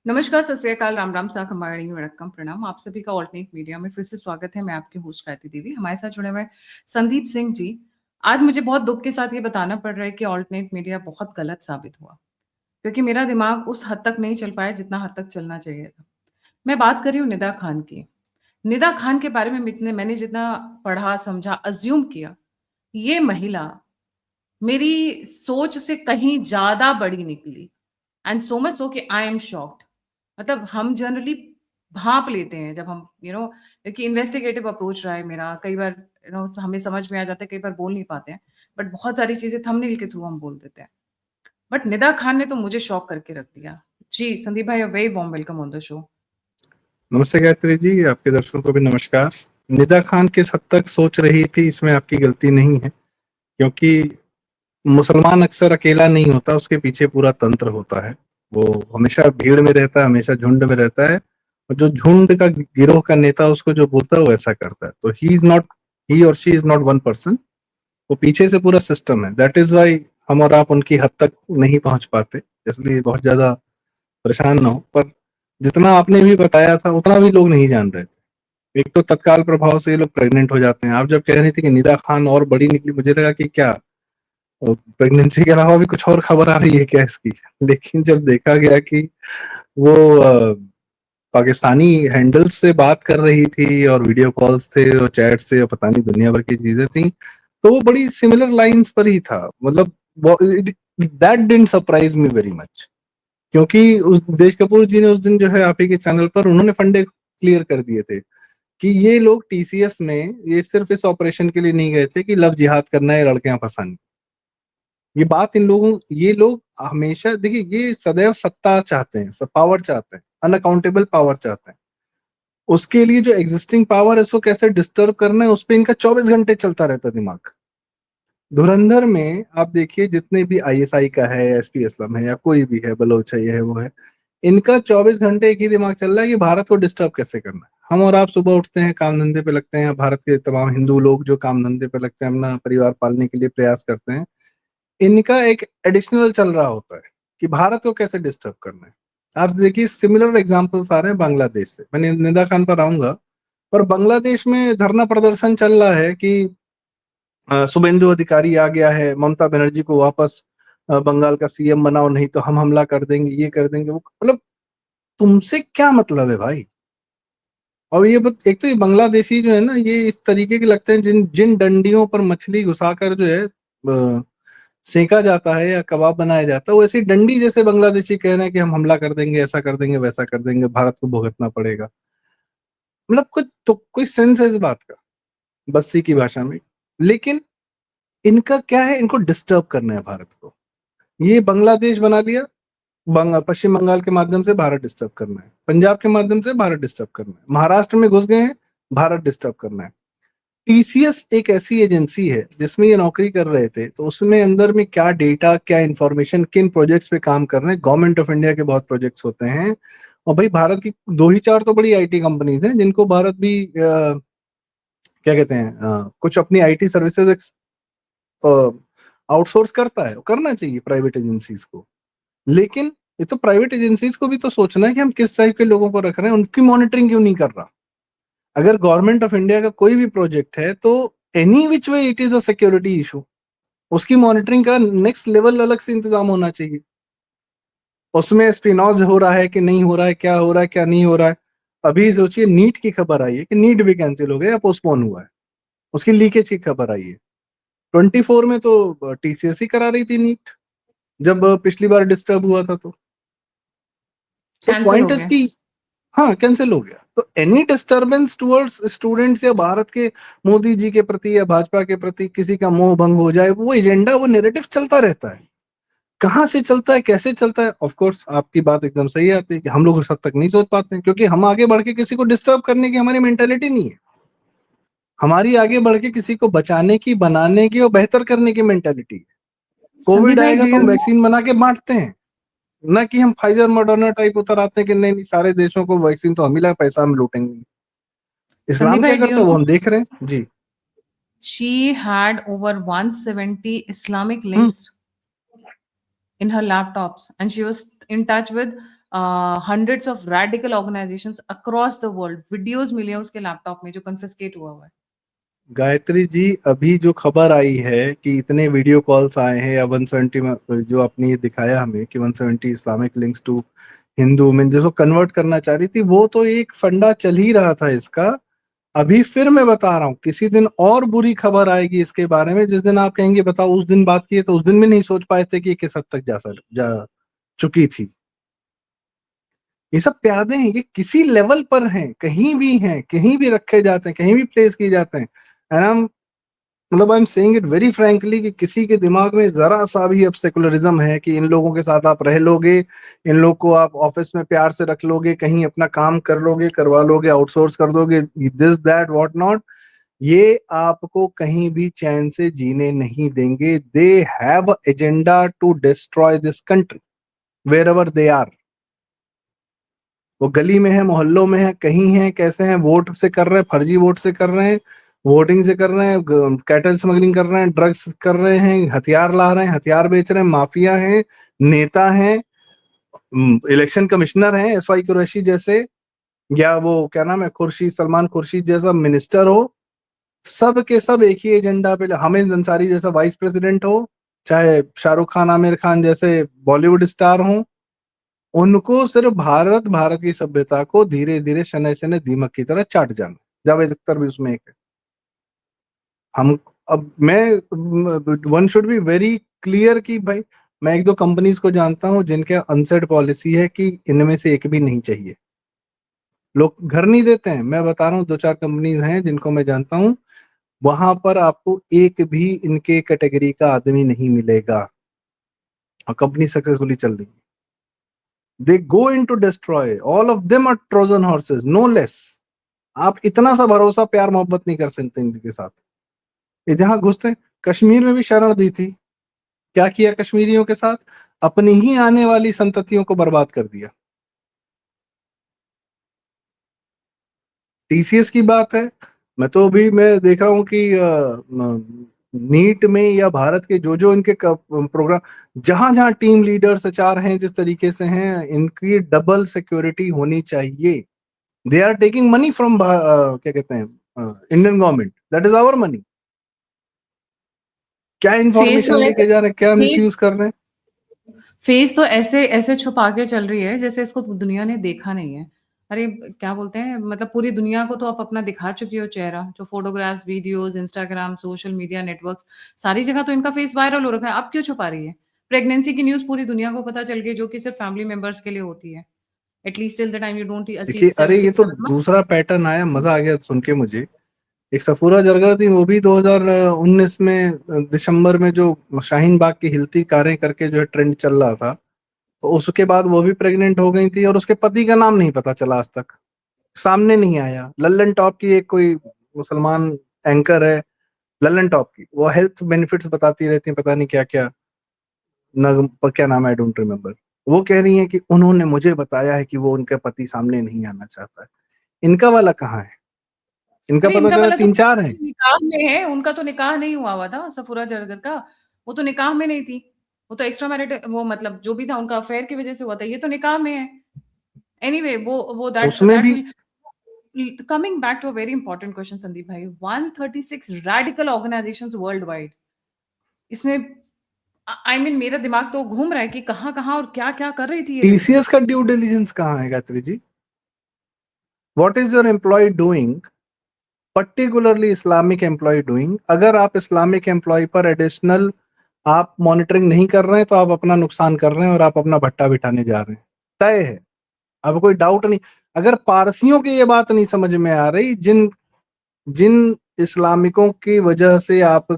नमस्कार, सत श्री अकाल, राम राम, साखंबाणी, वड़क्कम, प्रणाम। आप सभी का ऑल्टरनेट मीडिया में फिर से स्वागत है। मैं आपकी होस्ट गायत्री देवी। हमारे साथ जुड़े हुए संदीप सिंह जी। आज मुझे बहुत दुख के साथ ये बताना पड़ रहा है कि ऑल्टरनेट मीडिया बहुत गलत साबित हुआ, क्योंकि मेरा दिमाग उस हद तक नहीं चल पाया जितना हद तक चलना चाहिए था। मैं बात कर रही हूँ निदा खान की। निदा खान के बारे में मैंने जितना पढ़ा, समझा, अज्यूम किया, ये महिला मेरी सोच से कहीं ज़्यादा बड़ी निकली। एंड सो मच सो कि आई एम शॉक्ड। मतलब हम जनरली भाँप लेते हैं जब हम क्योंकि इन्वेस्टिगेटिव अप्रोच रहा है मेरा। कई बार हमें समझ में आ जाता है, कई बार बोल नहीं पाते हैं। बट बहुत सारी चीज़ें थंबनेल के थ्रू हम बोल देते हैं। बट निदा खान ने तो मुझे शॉक करके रख दिया। जी, संदीप भाई, a very warm welcome on the show. नमस्ते गायत्री जी, आपके दर्शकों को भी नमस्कार। निदा खान किस हद तक सोच रही थी, इसमें आपकी गलती नहीं है, क्योंकि मुसलमान अक्सर अकेला नहीं होता, उसके पीछे पूरा तंत्र होता है। वो हमेशा भीड़ में रहता है, हमेशा झुंड में रहता है, और जो झुंड का गिरोह का नेता उसको जो बोलता है वो ऐसा करता है। तो ही और she is not one person, वो पीछे से पूरा सिस्टम है। दैट इज वाई हम और आप उनकी हद तक नहीं पहुंच पाते, इसलिए बहुत ज्यादा परेशान ना हो। पर जितना आपने भी बताया था उतना भी लोग नहीं जान रहे थे। एक तो तत्काल प्रभाव से ये लोग प्रेग्नेंट हो जाते हैं। आप जब कह रही थी कि निदा खान और बड़ी निकली, मुझे लगा कि क्या प्रेगनेंसी के अलावा भी कुछ और खबर आ रही है क्या इसकी। लेकिन जब देखा गया कि वो पाकिस्तानी हैंडल्स से बात कर रही थी और वीडियो कॉल्स थे और चैट से और पता नहीं दुनिया भर की चीजें थी, तो वो बड़ी सिमिलर लाइंस पर ही था। मतलब that didn't surprise me very much, क्योंकि उस देश कपूर जी ने उस दिन जो है आप ही के चैनल पर उन्होंने फंडे क्लियर कर दिए थे कि ये लोग टीसीएस में ये सिर्फ इस ऑपरेशन के लिए नहीं गए थे कि लव जिहाद करना है, लड़कियां फंसानी। ये लोग हमेशा, देखिए, ये सदैव सत्ता चाहते हैं, पावर चाहते हैं, अनअकाउंटेबल पावर चाहते हैं। उसके लिए जो एग्जिस्टिंग पावर है उसको कैसे डिस्टर्ब करना है, उस पर इनका 24 घंटे चलता रहता दिमाग। धुरंधर में आप देखिए, जितने भी आईएसआई का है, एसपी असलम है, या कोई भी है, बलोच है, ये है, वो है, इनका 24 घंटे एक ही दिमाग चल रहा है कि भारत को डिस्टर्ब कैसे करना है। हम और आप सुबह उठते हैं, काम धंधे पे लगते हैं। भारत के तमाम हिंदू लोग जो काम धंधे पे लगते हैं, अपना परिवार पालने के लिए प्रयास करते हैं, इनका एक एडिशनल चल रहा होता है कि भारत को कैसे डिस्टर्ब करना है। आप देखिए, सिमिलर एग्जांपल्स आ रहे हैं बांग्लादेश से। मैं निदा खान पर आऊंगा, पर बांग्लादेश में धरना प्रदर्शन चल रहा है कि शुभेंदु अधिकारी आ गया है, ममता बनर्जी को वापस बंगाल का सीएम बनाओ, नहीं तो हम हमला कर देंगे, ये कर देंगे, वो। मतलब तुमसे क्या मतलब है भाई। और एक तो ये बांग्लादेशी जो है ना, ये इस तरीके के लगते हैं, जिन जिन डंडियों पर मछली घुसाकर जो है सेका जाता है या कबाब बनाया जाता है, वो ऐसी डंडी जैसे बांग्लादेशी कह रहे हैं कि हम हमला कर देंगे, ऐसा कर देंगे, वैसा कर देंगे, भारत को भुगतना पड़ेगा। मतलब कोई सेंस है इस बात का, बस्सी की भाषा में। लेकिन इनका क्या है, इनको डिस्टर्ब करना है भारत को। ये बांग्लादेश बना लिया, पश्चिम बंगाल के माध्यम से भारत डिस्टर्ब करना है, पंजाब के माध्यम से भारत डिस्टर्ब करना है, महाराष्ट्र में घुस गए हैं, भारत डिस्टर्ब करना है। टीसीएस एक ऐसी एजेंसी है जिसमें ये नौकरी कर रहे थे, तो उसमें अंदर में क्या डेटा, क्या इंफॉर्मेशन, किन प्रोजेक्ट्स पे काम कर रहे हैं। गवर्नमेंट ऑफ इंडिया के बहुत प्रोजेक्ट्स होते हैं, और भाई भारत की दो ही चार तो बड़ी आईटी कंपनीज हैं जिनको भारत भी क्या कहते हैं, कुछ अपनी आईटी सर्विसेज आउटसोर्स करता है। करना चाहिए प्राइवेट एजेंसीज को, लेकिन ये तो प्राइवेट एजेंसीज को भी तो सोचना है कि हम किस टाइप के लोगों को रख रहे हैं, उनकी मॉनिटरिंग क्यों नहीं कर रहा। अगर गवर्नमेंट ऑफ इंडिया का कोई भी प्रोजेक्ट है तो any which way it is a security issue, उसकी मॉनिटरिंग का नेक्स्ट लेवल अलग से इंतजाम होना चाहिए। उसमें स्पिनॉज हो रहा है कि नहीं हो रहा है, क्या हो रहा है, क्या नहीं हो रहा है। अभी सोचिए, नीट की खबर आई है कि नीट भी कैंसिल हो गया या पोस्टपोन हुआ है, उसकी लीकेज की खबर आई है। 24 में तो टीसीएस ही करा रही थी नीट, जब पिछली बार डिस्टर्ब हुआ था। तो कैंसिल हो पॉइंट इज गया। की, हाँ, कैंसिल हो गया। तो एनी डिस्टरबेंस टुवर्ड्स स्टूडेंट्स या भारत के मोदी जी के प्रति या भाजपा के प्रति किसी का मोह भंग हो जाए, वो एजेंडा, वो नैरेटिव चलता रहता है। कहाँ से चलता है, कैसे चलता है, ऑफ कोर्स आपकी बात एकदम सही आती है कि हम लोग उस हद तक नहीं सोच पाते हैं, क्योंकि हम आगे बढ़ के किसी को डिस्टर्ब करने की हमारी मेंटेलिटी नहीं है। हमारी आगे बढ़ के किसी को बचाने की, बनाने की और बेहतर करने की मेंटेलिटी है। संदीप कोविड भाई, आएगा डू तो यू हम वैक्सीन बना के बांटते हैं, ना कि हम फाइजर मॉडर्ना टाइप उतर आते हैं कि नहीं नहीं, सारे देशों को वैक्सीन तो हम ही लाए, पैसा हम लूटेंगे। संदीप इस्लाम क्या भाई, डू यू करता है वो नो हम देख रहे हैं जी। she had over 170 Islamic hmm links in her laptops, and she was in touch with hundreds of radical organisations across the world, videos मिले हैं उसके लैपटॉप में जो कन्फिस्केट हुआ हुआ है। गायत्री जी, अभी जो खबर आई है कि इतने वीडियो कॉल्स आए हैं, या 170 में जो आपने ये दिखाया हमें कि 170 Islamic links to Hindu women जिसको कन्वर्ट करना चाह रही थी, वो तो एक फंडा चल ही रहा था इसका। अभी फिर मैं बता रहा हूँ, किसी दिन और बुरी खबर आएगी इसके बारे में, जिस दिन आप कहेंगे बताओ उस दिन बात की है, तो उस दिन भी नहीं सोच पाए थे कि ये किस हद तक जा चुकी थी। ये सब प्यादे हैं, ये किसी लेवल पर हैं, कहीं भी रखे जाते हैं, कहीं भी प्लेस किए जाते हैं। And I am saying it very frankly कि किसी के दिमाग में जरा सा भी अब सेकुलरिज्म है कि इन लोगों के साथ आप रह लोगे, इन लोग को आप ऑफिस में प्यार से रख लोगे, कहीं अपना काम कर लोगे, करवा लोगे, आउटसोर्स कर दोगे, दिस दैट व्हाट नॉट, ये आपको कहीं भी चैन से जीने नहीं देंगे। They have agenda to destroy this country wherever they are. वो गली में है, मोहल्लों में है, कहीं है, कैसे हैं, वोट से कर रहे हैं, फर्जी वोट से कर रहे हैं, वोटिंग से कर रहे हैं, कैटल स्मगलिंग कर रहे हैं, ड्रग्स कर रहे हैं, हथियार ला रहे हैं, हथियार बेच रहे हैं, माफिया हैं, नेता हैं, इलेक्शन कमिश्नर हैं एस वाई कुरैशी जैसे, या वो क्या नाम है, खुर्शीद, सलमान खुर्शीद जैसा मिनिस्टर हो, सब के सब एक ही एजेंडा पे, हामिद अंसारी जैसा वाइस प्रेसिडेंट हो, चाहे शाहरुख खान, आमिर खान जैसे बॉलीवुड स्टार हो, उनको सिर्फ भारत, भारत की सभ्यता को धीरे धीरे शनै शनै दीमक की तरह चाट जाना। जावेद अख्तर भी उसमें एक है। हम अब मैं one should be very clear कि भाई, मैं एक दो कंपनीज को जानता हूं जिनके अनसेड पॉलिसी है कि इनमें से एक भी नहीं चाहिए, लोग घर नहीं देते हैं। मैं बता रहा हूँ, दो चार कंपनीज हैं जिनको मैं जानता हूँ, वहां पर आपको एक भी इनके कैटेगरी का आदमी नहीं मिलेगा, और कंपनी सक्सेसफुली चल रही है। They go in to destroy, all of them are Trojan horses, no less. आप इतना सा भरोसा, प्यार, मोहब्बत नहीं कर सकते इनके साथ। ये जहां घुसते, कश्मीर में भी शरण दी थी, क्या किया कश्मीरियों के साथ, अपनी ही आने वाली संततियों को बर्बाद कर दिया। टीसीएस की बात है, मैं देख रहा हूँ कि नीट में या भारत के जो जो इनके प्रोग्राम, जहां जहां टीम लीडर्स एचआर हैं, जिस तरीके से हैं, इनकी डबल सिक्योरिटी होनी चाहिए। They are taking money from क्या कहते हैं, Indian government, that is our money. क्या फेस इंफॉर्मेशन तो लेके ऐसे जा रहे हैं, क्या फेस मिसयूज कर रहे हैं। फेस तो ऐसे ऐसे छुपा के चल रही है जैसे इसको दुनिया ने देखा नहीं है। अरे क्या बोलते हैं, मतलब पूरी दुनिया को तो आप अपना दिखा चुकी हो चेहरा, जो photographs, videos, Instagram, social media networks, सारी जगह तो इनका फेस वायरल हो रखा है। अब क्यों छुपा रही है? प्रेगनेंसी की न्यूज़ पूरी दुनिया को पता चल गई, जो कि सिर्फ फैमिली मेंबर्स के लिए होती है। At least till the time you don't achieve देखिए, अरे ये 6 तो 7 मंथ्स। दूसरा पैटर्न आया, मजा आ गया सुन के मुझे। एक सफूरा जरगर थी, वो भी 2019 में दिसंबर में, जो शाहीन बाग की हिलती कारें करके जो है ट्रेंड चल रहा था, तो उसके बाद वो भी प्रेग्नेंट हो गई थी, और उसके पति का नाम नहीं पता चला आज तक, सामने नहीं आया। लल्लन टॉप की एक कोई मुसलमान एंकर है, लल्लन टॉप की, वो हेल्थ बेनिफिट्स बताती रहती है, पता नहीं क्या क्या, क्या नाम है, आई डोंट रिमेम्बर। वो कह रही हैं कि उन्होंने मुझे बताया है कि वो उनके पति सामने नहीं आना चाहता है। इनका वाला कहाँ है? इनका अरे पता इनका चला वाला तो तीन चार है। निकाह में है, उनका तो निकाह नहीं हुआ हुआ था सफूरा जरगर का। वो तो निकाह में नहीं थी। वो तो एक्स्ट्रा मैरिट, वो मतलब जो भी था उनका अफेयर की वजह से हुआ था। ये तो निकाह में है। एनीवे वो दैट उसमें दैट भी will coming back to a very important question Sandeep भाई। 136 रेडिकल ऑर्गेनाइजेशंस वर्ल्ड वाइड, इसमें आई मीन मेरा दिमाग तो घूम रहा है कि कहाँ-कहाँ और क्या-क्या कर रही थी ये लड़की। टीसीएस का ड्यू डिलीजेंस कहाँ है Gayatri ji? What is your employ doing, particularly Islamic employ doing? अगर आप इस्लामिक एम्प्लॉय पर एडिशनल आप मॉनिटरिंग नहीं कर रहे हैं, तो आप अपना नुकसान कर रहे हैं, और आप अपना भट्टा बिठाने जा रहे हैं, तय है। अब कोई डाउट नहीं। अगर पारसियों की ये बात नहीं समझ में आ रही, जिन जिन इस्लामिकों की वजह से आप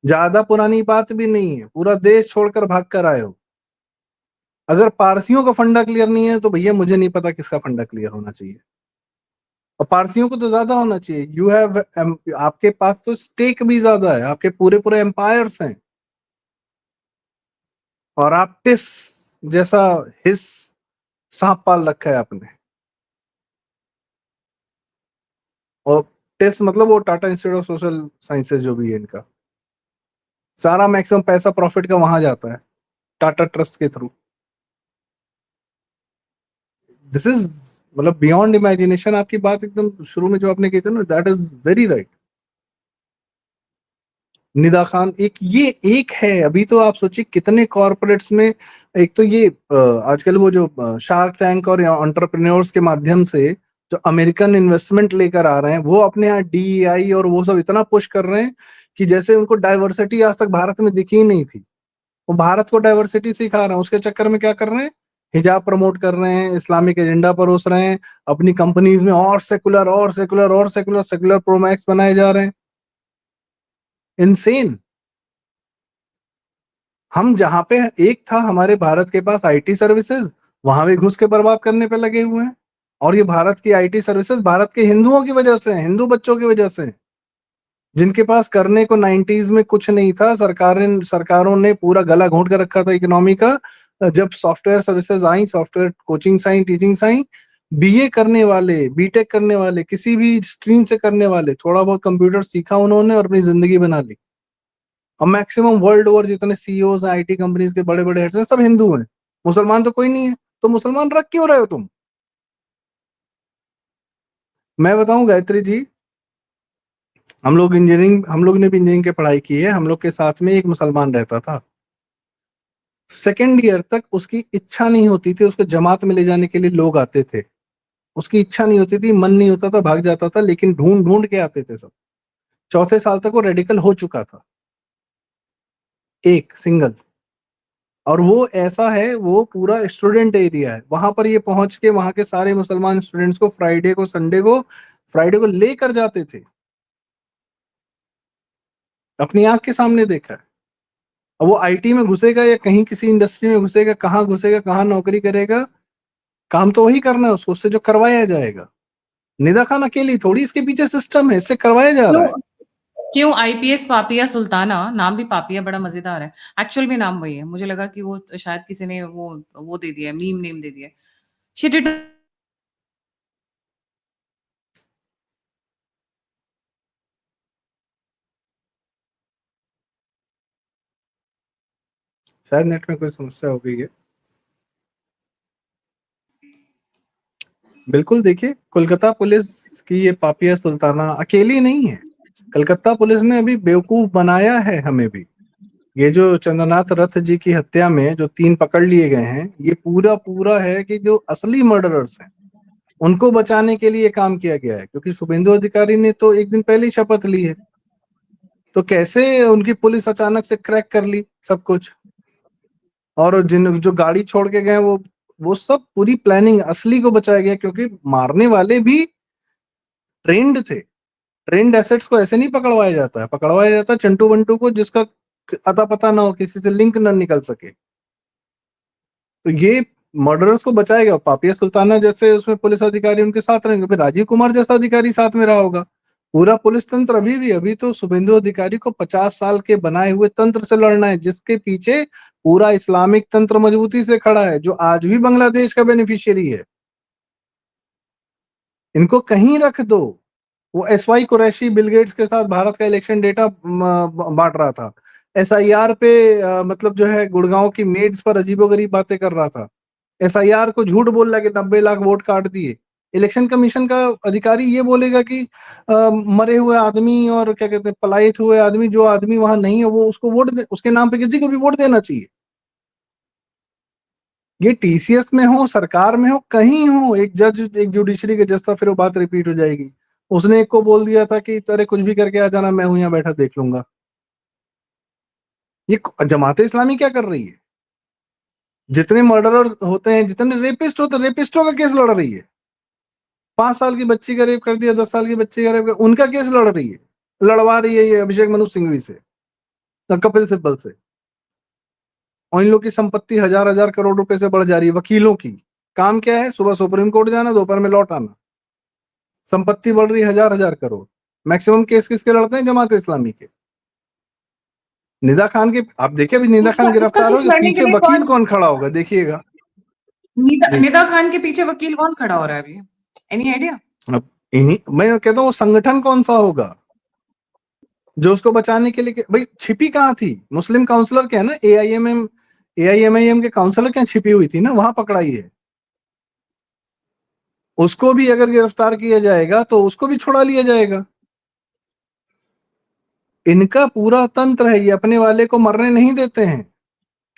ज्यादा पुरानी बात भी नहीं है, पूरा देश छोड़कर भाग कर आए हो, अगर पारसियों का फंडा क्लियर नहीं है, तो भैया मुझे नहीं पता किसका फंडा क्लियर होना चाहिए। और पारसियों को तो ज्यादा होना चाहिए। यू हैव, आपके पास तो स्टेक भी ज्यादा है, आपके पूरे पूरे एम्पायर्स हैं, और आप टिस जैसा हिस सांप पाल रखा है आपने। और टिस मतलब वो Tata institute of social sciences जो भी है इनका, सारा मैक्सिमम पैसा प्रॉफिट का वहां जाता है, टाटा ट्रस्ट के थ्रू। दिस इज मतलब बियॉन्ड इमेजिनेशन। आपकी बात एकदम शुरू में जो आपने कही थी ना, that is very right. Nida Khan एक है। अभी तो आप सोचिए कितने कॉर्पोरेट्स में, एक तो ये आजकल वो जो शार्क टैंक और एंटरप्रेन्योर्स के माध्यम से जो अमेरिकन इन्वेस्टमेंट लेकर आ रहे हैं, वो अपने यहाँ DEI और वो सब इतना पुश कर रहे हैं कि जैसे उनको डाइवर्सिटी आज तक भारत में दिखी ही नहीं थी। वो भारत को डाइवर्सिटी सिखा रहे हैं, उसके चक्कर में क्या कर रहे हैं, हिजाब प्रमोट कर रहे हैं, इस्लामिक एजेंडा परोस रहे हैं, अपनी कंपनीज में और सेकुलर और सेकुलर और सेकुलर सेकुलर प्रोमैक्स बनाए जा रहे हैं। इनसेन। हम जहां पे एक था हमारे भारत के पास IT सर्विसेज, वहां भी घुस के बर्बाद करने पे लगे हुए हैं। और ये भारत की IT सर्विसेज भारत के हिंदुओं की वजह से, हिंदू बच्चों की वजह से, जिनके पास करने को 90s में कुछ नहीं था। सरकारों ने पूरा गला घोंट कर रखा था इकोनॉमी का। जब software services I, software coaching I, teaching I, BA करने वाले, B.Tech करने वाले, किसी भी स्ट्रीम से करने वाले, थोड़ा बहुत कंप्यूटर सीखा उन्होंने और अपनी जिंदगी बना ली। अब मैक्सिमम वर्ल्ड ओवर जितने CEOs हैं IT कंपनीज के, बड़े बड़े हेड्स हैं, सब हिंदू हैं। मुसलमान तो कोई नहीं है। तो मुसलमान रख क्यों रहे हो तुम? मैं बताऊं गायत्री जी, हम लोग ने भी इंजीनियरिंग की पढ़ाई की है। हम लोग के साथ में एक मुसलमान रहता था। सेकेंड ईयर तक उसकी इच्छा नहीं होती थी, उसको जमात में ले जाने के लिए लोग आते थे। उसकी इच्छा नहीं होती थी, मन नहीं होता था, भाग जाता था, लेकिन ढूंढ ढूंढ के आते थे सब। चौथे साल तक वो रेडिकल हो चुका था, एक सिंगल। और वो ऐसा है, वो पूरा स्टूडेंट एरिया है, वहां पर ये पहुंच के वहां के सारे मुसलमान स्टूडेंट्स को फ्राइडे को, संडे को, फ्राइडे को लेकर जाते थे। अपनी आंख के सामने देखा है। अब वो IT में घुसेगा या कहीं किसी इंडस्ट्री में घुसेगा, कहाँ घुसेगा, कहाँ नौकरी करेगा, काम तो वही करना है उसको, उससे जो करवाया जाएगा। निदा खान अकेली थोड़ी, इसके पीछे सिस्टम है, इससे करवाया जा रहा है। क्यों क्यों आईपीएस पापिया सुल्ताना, नाम भी पापिया बड़ा मजेदार है। एक्चुअल में नाम वही है, मुझे लगा कि वो शायद किसी ने वो दे दिया, मीम नेम दे दिया। She did. शायद नेट में कोई समस्या हो गई है। बिल्कुल, देखिए कोलकाता पुलिस की ये पापिया सुल्ताना अकेली नहीं है। कलकत्ता पुलिस ने अभी बेवकूफ बनाया है हमें भी। ये जो चंद्रनाथ रथ जी की हत्या में जो 3 पकड़ लिए गए हैं, ये पूरा पूरा है कि जो असली मर्डरर्स हैं उनको बचाने के लिए काम किया गया है। क्योंकि शुभेंदु अधिकारी ने तो एक दिन पहले ही शपथ ली है, तो कैसे उनकी पुलिस अचानक से क्रैक कर ली सब कुछ। और जिन जो गाड़ी छोड़ के गए वो सब पूरी प्लानिंग, असली को बचाया गया। क्योंकि मारने वाले भी ट्रेंड थे। ट्रेंड एसेट्स को ऐसे नहीं पकड़वाया जाता है, पकड़वाया जाता है चंटू बंटू को, जिसका अता पता ना हो, किसी से लिंक ना निकल सके। तो ये मर्डरर्स को बचाएगा। पापिया सुल्ताना जैसे उसमें पुलिस अधिकारी उनके साथ रहेंगे, फिर राजीव कुमार जैसा अधिकारी साथ में रहा होगा। पूरा पुलिस तंत्र अभी तो शुभेंदु अधिकारी को 50 साल के बनाए हुए तंत्र से लड़ना है, जिसके पीछे पूरा इस्लामिक तंत्र मजबूती से खड़ा है, जो आज भी बांग्लादेश का बेनिफिशियरी है। इनको कहीं रख दो। वो SY कुरैशी बिल गेट्स के साथ भारत का इलेक्शन डेटा बांट रहा था। SIR पे मतलब जो है गुड़गांव की मेड्स पर अजीबोगरीब बातें कर रहा था। SIR को झूठ बोल रहा है कि 90 लाख वोट काट दिए। इलेक्शन कमीशन का अधिकारी ये बोलेगा कि मरे हुए आदमी और क्या कहते हैं, पलायित हुए आदमी, जो आदमी वहां नहीं है वो उसको वोट दे, उसके नाम पे किसी को भी वोट देना चाहिए। ये TCS में हो, सरकार में हो, कहीं हो, एक जज, एक जुडिशरी के जज था, फिर वो बात रिपीट हो जाएगी। उसने एक को बोल दिया था कि तेरे कुछ भी करके आ जाना, मैं हूं यहाँ बैठा देख लूंगा। ये जमाते इस्लामी क्या कर रही है? जितने मर्डरर होते हैं, जितने रेपिस्ट होते हैं, रेपिस्टों का केस लड़ रही है। 5 साल की बच्ची का रेप कर दिया, 10 साल की बच्ची का रेप कर, उनका केस लड़ रही है, लड़वा रही है ये अभिषेक मनु सिंघवी से, कपिल सिब्बल से। और इन लोग की संपत्ति हजार हजार करोड़ रुपए से बढ़ जा रही है वकीलों की। काम क्या है? सुबह सुप्रीम कोर्ट जाना, दोपहर में लौट आना। संपत्ति बढ़ रही है हजार हजार करोड़। मैक्सिमम केस किसके लड़ते हैं? जमात इस्लामी के। निदा खान के, आप देखिए अभी निदा खान उसका गिरफ्तार केस होगी, लड़ने के पीछे लिए वकील कौन? कौन खड़ा होगा देखिएगा। जी। निदा खान के पीछे वकील कौन खड़ा हो रहा है अभी? Any idea? अब इन्हीं, मैं कहता हूँ संगठन कौन सा होगा जो उसको बचाने के लिए, भाई छिपी कहाँ थी? मुस्लिम काउंसलर क्या है ना, AIMM AIMIM के काउंसलर क्या छिपी हुई थी ना, वहां पकड़ाई है। उसको भी अगर गिरफ्तार किया जाएगा तो उसको भी छुड़ा लिया जाएगा। इनका पूरा तंत्र है, ये अपने वाले को मरने नहीं देते हैं,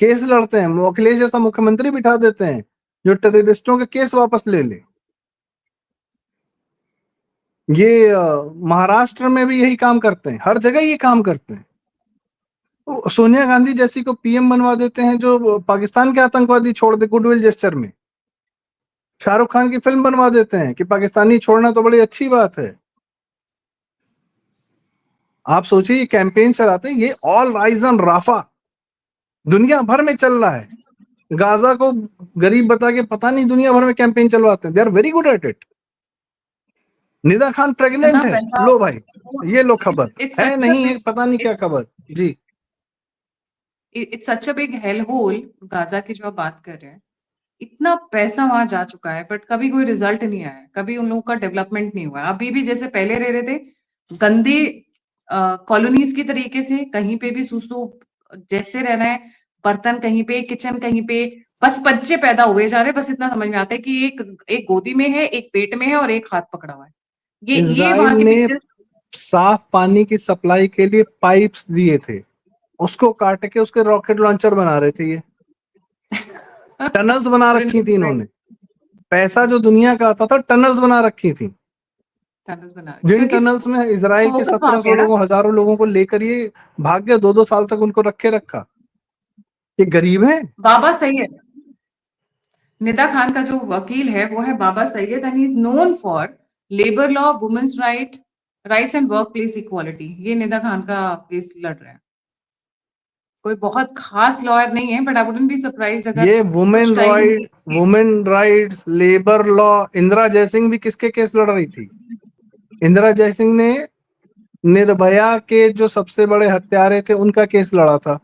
केस लड़ते हैं। अखिलेश जैसा मुख्यमंत्री बिठा देते हैं जो टेररिस्टों के केस वापस ले ले। ये महाराष्ट्र में भी यही काम करते हैं, हर जगह ये काम करते हैं। सोनिया गांधी जैसी को पीएम बनवा देते हैं जो पाकिस्तान के आतंकवादी छोड़ दे गुडविल जेस्चर में। शाहरुख खान की फिल्म बनवा देते हैं कि पाकिस्तानी छोड़ना तो बड़ी अच्छी बात है। आप सोचिए कैंपेन चलाते हैं, ये ऑल राइज ऑन राफा दुनिया भर में चल रहा है। गाजा को गरीब बता के पता नहीं दुनिया भर में कैंपेन चलवाते हैं। They are very good at it. Nida Khan pregnant है, लो भाई ये लो खबर है, नहीं है पता नहीं क्या खबर जी। It's such a big hell hole Gaza की जो आप बात कर रहे हैं। इतना पैसा वहां जा चुका है बट कभी कोई रिजल्ट नहीं आया, कभी उन लोगों का डेवलपमेंट नहीं हुआ। अभी भी जैसे पहले रह रहे थे गंदे कॉलोनीज की तरीके से, कहीं पे भी सुसु जैसे रहना है, बर्तन कहीं पे, किचन कहीं पे, बस बच्चे पैदा हुए जा रहे हैं। बस इतना समझ में आता है कि एक एक गोदी में है, एक पेट में है और एक हाथ पकड़ा हुआ है। ये इजराइल वहां की ने पिक्चर्स। साफ पानी की सप्लाई के लिए पाइप्स दिए थे, उसको काट के उसके रॉकेट लॉन्चर बना रहे थे। ये टनल्स बना और रखी इनको थी इन्होंने। पैसा जो दुनिया का आता था टनल्स बना रखी थी, टनल्स बना जिन क्योंकि टनल्स में इजराइल के फोकस वहां पे 1700 है ना। लोगों, हजारों लोगों को लेकर ये भाग गया। 2-2 साल तक उनको रखे रखा। ये गरीब है। बाबा सैयद, निदा खान का जो वकील है वो है Baba Syed and he is known for labour law, women's rights and workplace equality. ये निदा खान का केस लड़ रहे हैं। कोई बहुत खास लॉयर नहीं है but I wouldn't be surprised अगर ये कुछ time. Women rights, labour law. Indira Jaising भी किसके केस लड़ रही थी? इंदिरा जयसिंह ने निर्भया के जो सबसे बड़े हत्यारे थे उनका केस लड़ा था।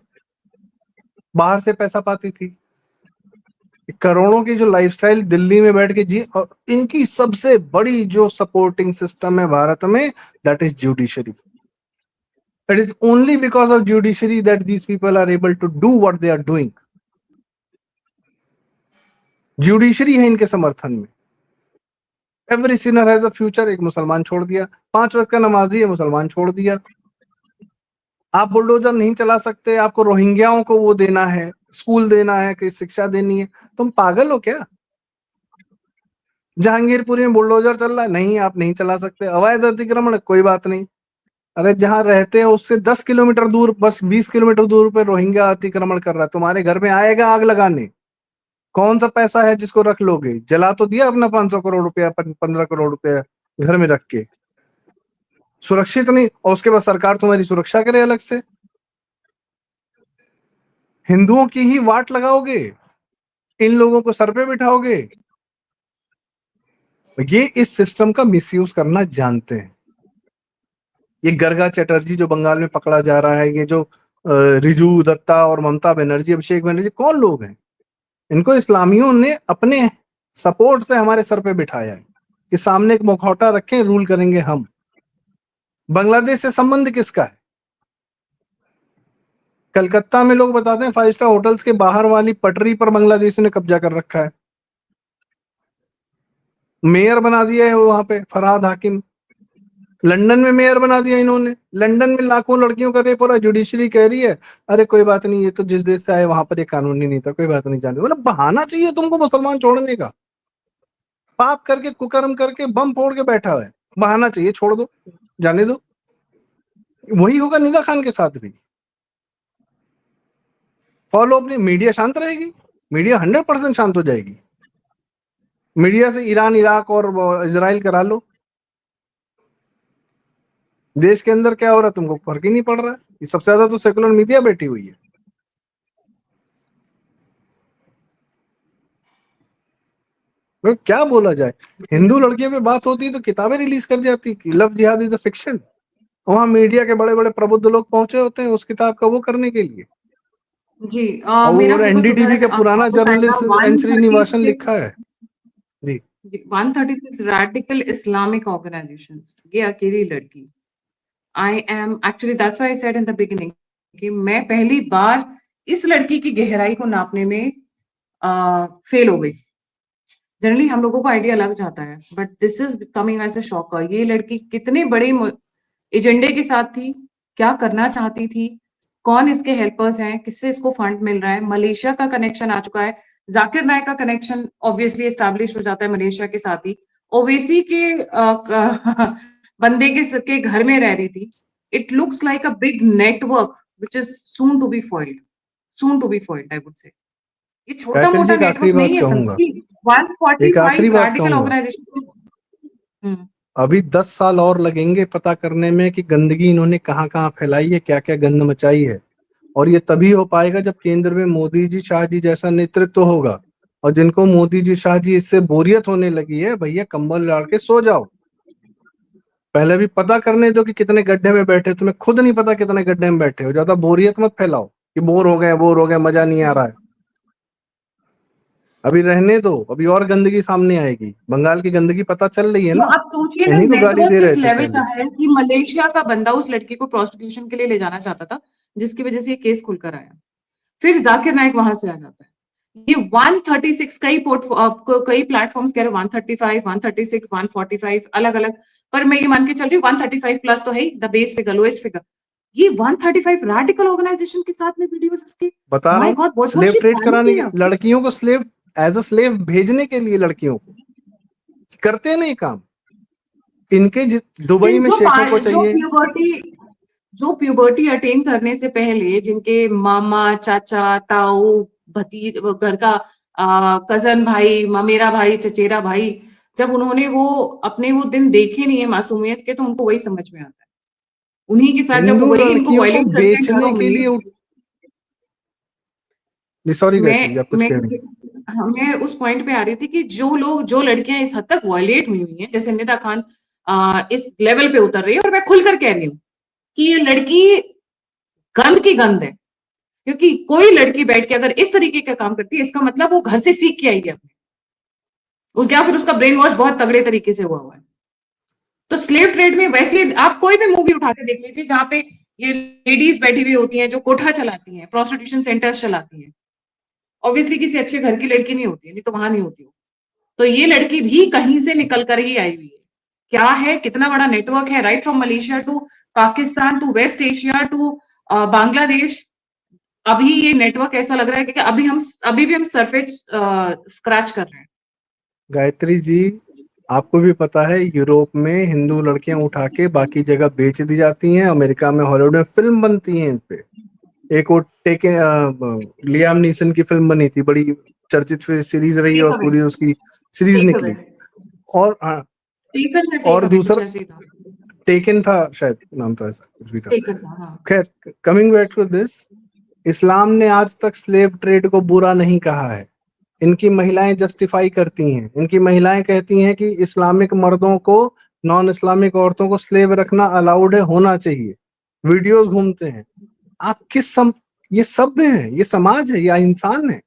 बाहर से पैसा पाती थी, करोड़ों की जो लाइफस्टाइल दिल्ली में बैठ के जी। और इनकी सबसे बड़ी जो सपोर्टिंग सिस्टम है भारत में, that is judiciary. It is only because of judiciary that these people are able to do what they are doing. Judiciary है इनके समर्थन में। Every sinner has a future. एक मुसलमान छोड़ दिया, 5 वक्त का नमाजी है, मुसलमान छोड़ दिया। आप बुलडोजर नहीं चला सकते, आपको रोहिंग्याओं को वो देना है, स्कूल देना है, कि शिक्षा देनी है। तुम पागल हो क्या? जहांगीरपुरी में बुलडोजर चल रहा है, नहीं आप नहीं चला सकते। अवैध अतिक्रमण, कोई बात नहीं। अरे जहां रहते हैं उससे 10 किलोमीटर दूर, बस 20 किलोमीटर दूर पे रोहिंग्या अतिक्रमण कर रहा है, तुम्हारे घर में आएगा आग लगाने। कौन सा पैसा है जिसको रख लोगे? जला तो दिया अपना 500 करोड़ रुपया, 15 करोड़ रुपया घर में रख के। सुरक्षित नहीं, और उसके बाद सरकार तुम्हारी सुरक्षा करे अलग से। हिंदुओं की ही वाट लगाओगे, इन लोगों को सर पे बिठाओगे। ये इस सिस्टम का मिसयूज करना जानते हैं। ये गर्गा चटर्जी जो बंगाल में पकड़ा जा रहा है, ये जो रिजू दत्ता और ममता बनर्जी, अभिषेक बनर्जी, कौन लोग हैं? इनको इस्लामियों ने अपने सपोर्ट से हमारे सर पे बिठाया है कि सामने एक मुखौटा रखें, रूल करेंगे हम। बांग्लादेश से संबंध किसका है? कलकत्ता में लोग बताते हैं 5 स्टार होटल्स के बाहर वाली पटरी पर बांग्लादेशियों ने कब्जा कर रखा है। मेयर बना दिया है वहां पे फरहाद हाकिम। लंदन में मेयर बना दिया इन्होंने। लंदन में लाखों लड़कियों का रेप हो रहा है, जुडिशरी कह रही है अरे कोई बात नहीं, ये तो जिस देश से आए वहां पर ये कानूनी नहीं था, कोई बात नहीं, जाने। मतलब बहाना चाहिए तुमको मुसलमान छोड़ने का। पाप करके, कुकर्म करके, बम फोड़ के बैठा है, बहाना चाहिए, छोड़ दो, जाने दो। वही होगा निदा खान के साथ भी। फॉलो अपनी, मीडिया शांत रहेगी? मीडिया 100% शांत हो जाएगी। मीडिया से ईरान, इराक और इजराइल करा लो। देश के अंदर क्या हो रहा है तुमको फर्क ही नहीं पड़ रहा है। ये सबसे ज्यादा तो सेकुलर मीडिया बैठी हुई है। तो क्या बोला जाए? हिंदू लड़कियों पे बात होती है तो किताबें रिलीज कर जाती कि लव जिहाद इज अ फिक्शन। वहां मीडिया के बड़े बड़े प्रबुद्ध लोग पहुंचे होते हैं उस किताब का वो करने के लिए। जी मेरा और फोकस एनडीटीवी उधर का पुराना आपको बताएगा जर्नलिस्ट एन श्रीनिवासन 136। लिखा है जी। 136 रैडिकल इस्लामिक ऑर्गेनाइजेशंस, ये अकेली लड़की। I am actually that's why I said in the beginning कि मैं पहली बार इस लड़की की गहराई को नापने में फेल हो गई। जनरली हम लोगों को आइडिया लग जाता है, but this is coming as a shocker. ये लड़की कितने बड़े एजेंडे के साथ थी, क्या करना चाहती थी, कौन इसके हेल्पर्स हैं, किससे इसको फंड मिल रहा है, मलेशिया का कनेक्शन आ चुका है। जाकिर नायक का कनेक्शन ऑब्वियसली एस्टैब्लिश हो जाता है मलेशिया के साथ ही। ओवैसी के बंदे के घर में रह रही थी। It looks like a big network which is soon to be foiled, soon to be foiled I would say. ये छोटा गायत्री जी मोटा एक आखिरी नेटवर्क बात नहीं है कहूंगा, संदीप। एक आखिरी 145 बात रेडिकल कहूंगा। ऑर्गेनाइजेशन। हम्म। अभी 10 साल और लगेंगे पता करने में कि गंदगी इन्होंने कहाँ कहाँ फैलाई है, क्या क्या गंद मचाई है। और ये तभी हो पाएगा जब केंद्र में मोदी जी शाह जी जैसा नेतृत्व होगा। और जिनको मोदी जी शाह जी इससे बोरियत होने लगी है, भैया कंबल डाल के सो जाओ। पहले भी पता करने दो कि कितने गड्ढे में बैठे हो। तुम्हें खुद नहीं पता कितने गड्ढे में बैठे हो। ज्यादा बोरियत मत फैलाओ कि बोर हो गए मजा नहीं आ रहा है। अभी रहने दो, अभी और गंदगी सामने आएगी। बंगाल की गंदगी पता चल रही है तो ना, आप सोचिए ना इन्हीं को गाली नेटवर्क दे किस रहे थे लेवल पहले। का है कि मलेशिया का बंदा उस लड़की को प्रोस्टिट्यूशन के लिए ले जाना चाहता था, जिसकी वजह से ये केस खुलकर आया। फिर जाकिर नाइक वहां से आ जाता है। ये 136 कई आपको कई प्लेटफॉर्म्स कह रहे 135, 136, 145 अलग अलग, पर मैं ये मान के चल रही हूँ 135 प्लस तो है the base figure, lowest figure. ये 135 रेडिकल ऑर्गेनाइजेशन के साथ में वीडियोस इसके। बता रहा माय हूँ, God, what was slave she trade कराने के, प्लानिंग? लड़कियों को स्लेव, एज अ स्लेव भेजने के लिए लड़कियों को करते नहीं काम। इनके दुबई में शेखों को जो चाहिए। प्यूबर्टी जो प्यूबर्टी अटेन करने से पहले जिनके मामा, चाचा, ताऊ, भतीज, घर का कजन भाई, ममेरा भाई, चचेरा भाई, जब उन्होंने वो अपने वो दिन देखे नहीं है मासूमियत के, तो उनको वही समझ में आता है। उन्हीं के साथ जब हिंदू वही इनको लड़कियों को वायलेट करते हैं बेचने घरों के लिए में। सॉरी गायत्री जी, मैं आप कुछ मैं कह रही हैं। हाँ, मैं उस पॉइंट पे आ रही थी कि जो लड़कियां इस हद तक वायलेट हुई हुई हैं, जैसे निदा खान इस लेवल पे उतर रही है, और मैं खुलकर कह रही हूँ कि ये लड़की गंद की गंद है। क्योंकि कोई लड़की बैठ के अगर इस तरीके का काम करती है, इसका मतलब वो घर से सीख के आई है अपने, और क्या फिर उसका ब्रेन वॉश बहुत तगड़े तरीके से हुआ हुआ है। तो स्लेव ट्रेड में वैसे आप कोई भी मूवी उठा के देख लीजिए जहां पे ये लेडीज बैठी हुई होती हैं जो कोठा चलाती हैं, प्रोस्टिट्यूशन सेंटर्स चलाती हैं, ऑब्वियसली किसी अच्छे घर की लड़की नहीं होती है, नहीं तो वहां नहीं होती हो। तो ये लड़की भी कहीं से निकल कर ही आई हुई है। क्या है, कितना बड़ा नेटवर्क है, right from Malaysia to Pakistan to west Asia to Bangladesh. अभी ये नेटवर्क ऐसा लग रहा है कि अभी भी हम सरफेस स्क्रैच कर रहे हैं। गायत्री जी, आपको भी पता है यूरोप में हिंदू लड़कियां उठा के बाकी जगह बेच दी जाती हैं। अमेरिका में हॉलीवुड में फिल्म बनती हैं इन पे। एक वो लियाम नीसन की फिल्म बनी थी, बड़ी चर्चित सीरीज रही टेक और अवे, पूरी उसकी सीरीज टेक अवे, निकली। और हाँ, टेकन या टेक और अवे कुछ दूसरा ऐसे ही था। टेकन था शायद, नाम था ऐसा कुछ भी था। टेकन था, हाँ। खैर, कमिंग बैक टू दिस, इस्लाम ने आज तक स्लेव ट्रेड को बुरा नहीं कहा है। इनकी महिलाएं जस्टिफाई करती हैं, इनकी महिलाएं कहती हैं कि इस्लामिक मर्दों को नॉन इस्लामिक औरतों को स्लेव रखना अलाउड है, होना चाहिए। वीडियोस घूमते हैं। आप ये सभ्य है, ये समाज है या इंसान है?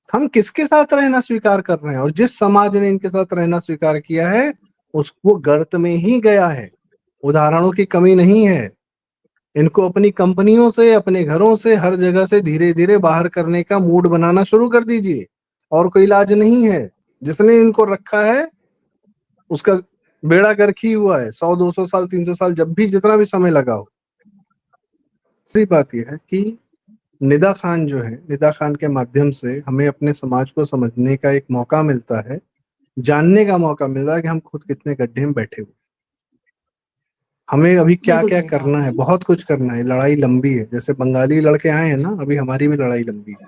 हम किसके साथ रहना स्वीकार कर रहे हैं? और जिस समाज ने इनके साथ रहना स्वीकार किया है, उसको गर्त में ही गया है। उदाहरणों की कमी नहीं है। इनको अपनी कंपनियों से, अपने घरों से, हर जगह से धीरे धीरे बाहर करने का मूड बनाना शुरू कर दीजिए। और कोई इलाज नहीं है। जिसने इनको रखा है उसका बेड़ा गर्क ही हुआ है। 100, 200 साल, 300 साल, जब भी जितना भी समय लगा हो। सही बात यह है कि निदा खान जो है, निदा खान के माध्यम से हमें अपने समाज को समझने का एक मौका मिलता है, जानने का मौका मिलता है कि हम खुद कितने गड्ढे में बैठे हुए। हमें अभी क्या बिल्कुल क्या सही कहा करना है, आपने। बहुत कुछ करना है। लड़ाई लंबी है, जैसे बंगाली लड़के आए हैं ना, अभी हमारी भी लड़ाई लंबी है।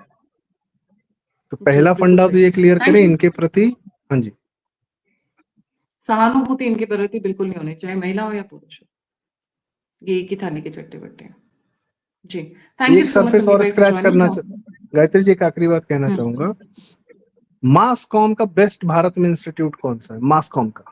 तो जी, पहला बिल्कुल फंडा तो सही। ये क्लियर करें थैंक यू। इनके प्रति। हाँ जी। सहानुभूति इनके प्रति बिल्कुल नहीं होनी चाहिए, महिला हो या पुरुष हो। ये एक ही थाली के चट्टे बट्टे हैं। जी, थैंक यू एक सो मच सरफेस संदीप और भाई for scratch joining. Gayatri ji, एक आखिरी बात कहना चाहूंगा। मास कॉम का बेस्ट भारत में इंस्टीट्यूट कौन सा है? मास कॉम का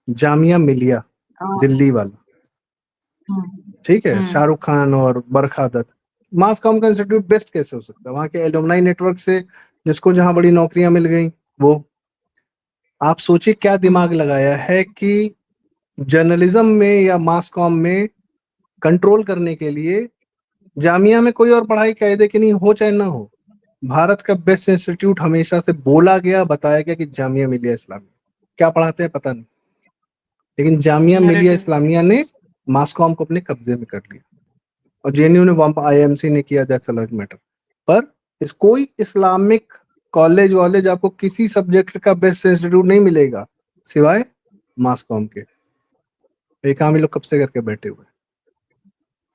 जामिया मिलिया, दिल्ली वाला। ठीक है, शाहरुख खान और बरखा दत्त। मास कॉम का इंस्टीट्यूट बेस्ट कैसे हो सकता है? वहां के एलुमनाई नेटवर्क से जिसको जहां बड़ी नौकरियां मिल गई वो। आप सोचिए क्या दिमाग लगाया है कि जर्नलिज्म में या मास कॉम में कंट्रोल करने के लिए जामिया में कोई और पढ़ाई कायदे की नहीं हो चाहे ना हो, भारत का बेस्ट इंस्टीट्यूट हमेशा से बोला गया, बताया गया कि जामिया मिलिया इस्लामिया। क्या पढ़ाते हैं पता नहीं, लेकिन जामिया मिलिया नैरेटिव। इस्लामिया ने मास्कॉम को अपने कब्जे में कर लिया, और जेएनयू ने वंप आईएमसी ने किया, दैट्स अलग मैटर। पर इस कोई इस्लामिक कॉलेज वॉलेज आपको किसी सब्जेक्ट का बेस्ट इंस्टीट्यूट नहीं मिलेगा सिवाय मास्कॉम के। ये काम ये लोग कब से करके बैठे हुए हैं।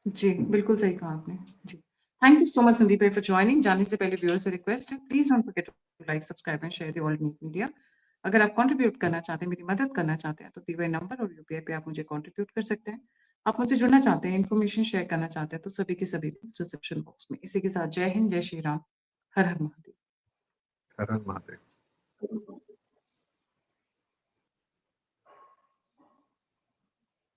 जी, बिल्कुल सही कहा आपने। जी। Thank you so much Sandeep भाई फॉर जॉइनिंग। जाने से पहले व्यूअर से रिक्वेस्ट है, please don't forget to like, subscribe and share the alt news media. अगर आप कंट्रीब्यूट करना चाहते हैं, मेरी मदद करना चाहते हैं, तो दिए गए नंबर और यूपीआई पे आप मुझे कंट्रीब्यूट कर सकते हैं। आप मुझसे जुड़ना चाहते हैं, इन्फॉर्मेशन शेयर करना चाहते हैं, तो सभी के सभी लिंक्स डिस्क्रिप्शन बॉक्स में। इसी के साथ जय हिंद, जय श्री राम, हर हर महादेव। हर हर महादेव।